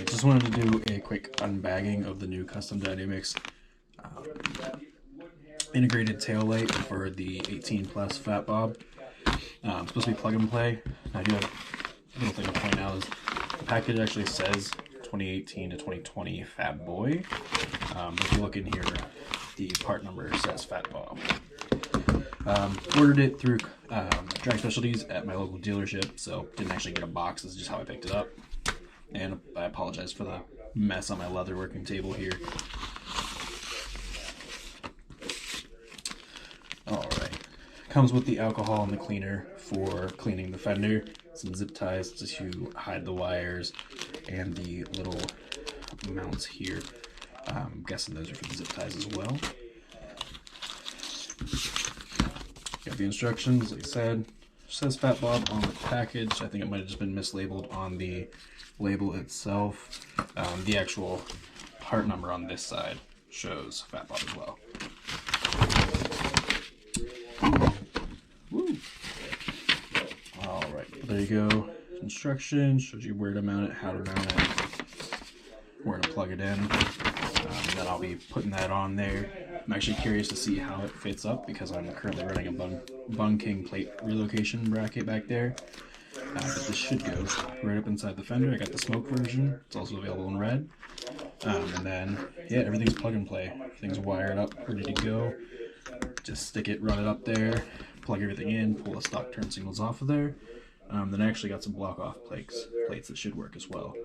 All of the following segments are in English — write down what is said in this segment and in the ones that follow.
Alright, just wanted to do a quick unbagging of the new Custom Dynamics integrated tail light for the 18 plus Fat Bob. It's supposed to be plug and play. I do have a little thing to point out is the package actually says 2018 to 2020 Fat Boy. But if you look in here, the part number says Fat Bob. Ordered it through Drag Specialties at my local dealership, so didn't actually get a box. This is just how I picked it up. And I apologize for the mess on my leather working table here. Alright. Comes with the alcohol and the cleaner for cleaning the fender. Some zip ties to hide the wires and the little mounts here. I'm guessing those are for the zip ties as well. Got the instructions, like I said. Says Fat Bob on the package. I think it might have just been mislabeled on the label itself. The actual part number on this side shows Fat Bob as well. Woo. Alright, there you go. Instructions, shows you where to mount it, how to mount it, where to plug it in. And then I'll be putting that on there. I'm actually curious to see how it fits up because I'm currently running a Bung King plate relocation bracket back there. But this should go right up inside the fender. I got the smoke version. It's also available in red. And then, yeah, everything's plug and play. Everything's wired up, ready to go. Just stick it, run it up there, plug everything in, pull the stock turn signals off of there. Then I actually got some block-off plates that should work as well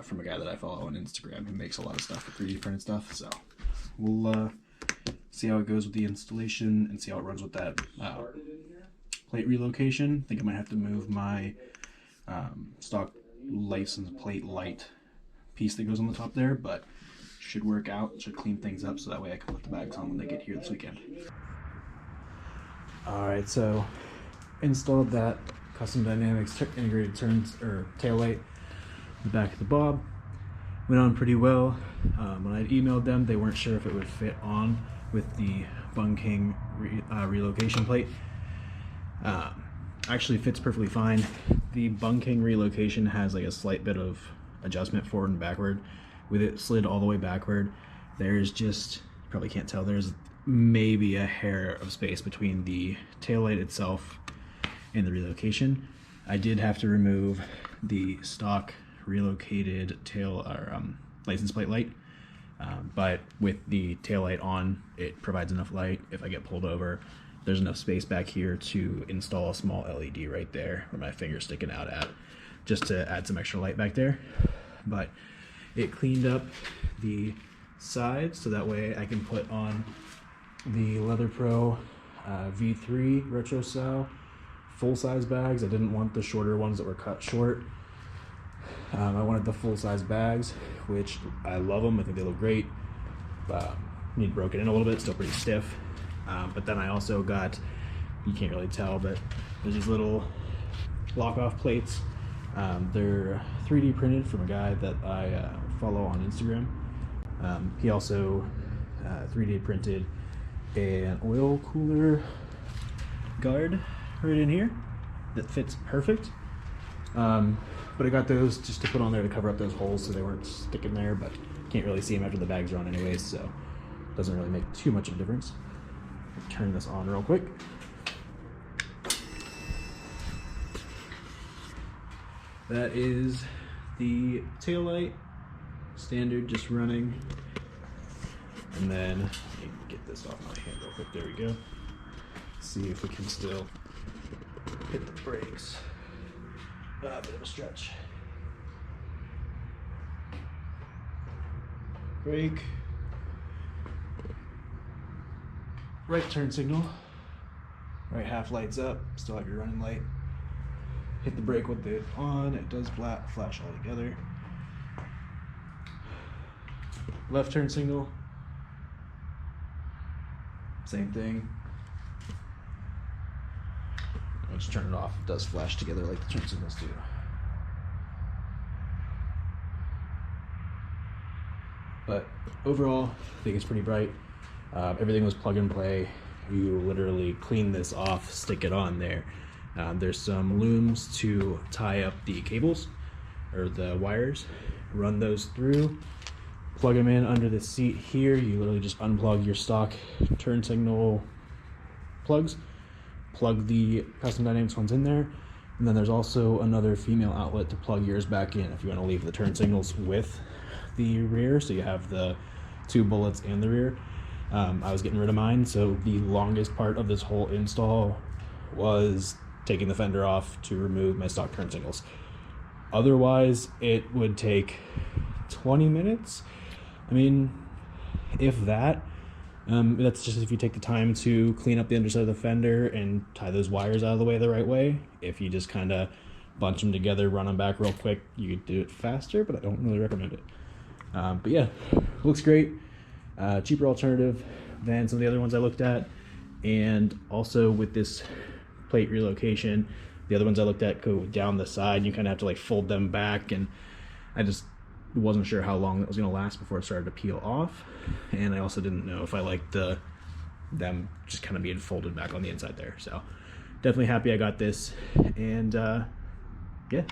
from a guy that I follow on Instagram who makes a lot of stuff with 3D printed stuff. So we'll see how it goes with the installation and see how it runs with that plate relocation. I think I might have to move my stock license plate light piece that goes on the top there, but should work out, should clean things up so that way I can put the bags on when they get here this weekend. Alright, so installed that Custom Dynamics integrated tail light in the back of the Bob. Went on pretty well. When I emailed them, they weren't sure if it would fit on with the Bung King relocation plate. Actually fits perfectly fine. The Bung King relocation has like a slight bit of adjustment forward and backward. With it slid all the way backward, there's just, you probably can't tell, there's maybe a hair of space between the taillight itself and the relocation. I did have to remove the stock relocated license plate light, but with the taillight on, it provides enough light. If I get pulled over, there's enough space back here to install a small LED right there where my finger's sticking out at, just to add some extra light back there. But it cleaned up the sides so that way I can put on the Leather Pro V3 retro style full-size bags. I didn't want the shorter ones that were cut short. I wanted the full-size bags, which I love them. I think they look great. Need broken in a little bit, still pretty stiff. But then I also got, you can't really tell, but there's these little lock-off plates. They're 3D printed from a guy that I follow on Instagram. He also 3D printed an oil cooler guard right in here that fits perfect. But I got those just to put on there to cover up those holes so they weren't sticking there, but can't really see them after the bags are on anyways, so doesn't really make too much of a difference. Turn this on real quick. That is the tail light, standard, just running. And then let me get this off my hand real quick. There we go. See if we can still hit the brakes. A bit of a stretch. Brake. Right turn signal. Right half lights up. Still have your running light. Hit the brake with it on. It does flash all together. Left turn signal. Same thing. Once you turn it off, it does flash together like the turn signals do. But overall, I think it's pretty bright. Everything was plug and play. You literally clean this off, stick it on there. There's some looms to tie up the cables. or the wires, run those through, plug them in under the seat here. You literally just unplug your stock turn signal plugs, plug the Custom Dynamics ones in there, and then there's also another female outlet to plug yours back in if you want to leave the turn signals with the rear, so you have the 2 bullets and the rear. I was getting rid of mine, so the longest part of this whole install was taking the fender off to remove my stock turn signals. Otherwise, it would take 20 minutes. I mean, if that. That's just if you take the time to clean up the underside of the fender and tie those wires out of the way the right way. If you just kind of bunch them together, run them back real quick, you could do it faster, but I don't really recommend it. But yeah, looks great. Cheaper alternative than some of the other ones I looked at. And also with this plate relocation, the other ones I looked at go down the side. You kind of have to like fold them back, and I just wasn't sure how long that was going to last before it started to peel off. And I also didn't know if I liked them just kind of being folded back on the inside there. So definitely happy I got this. And yeah.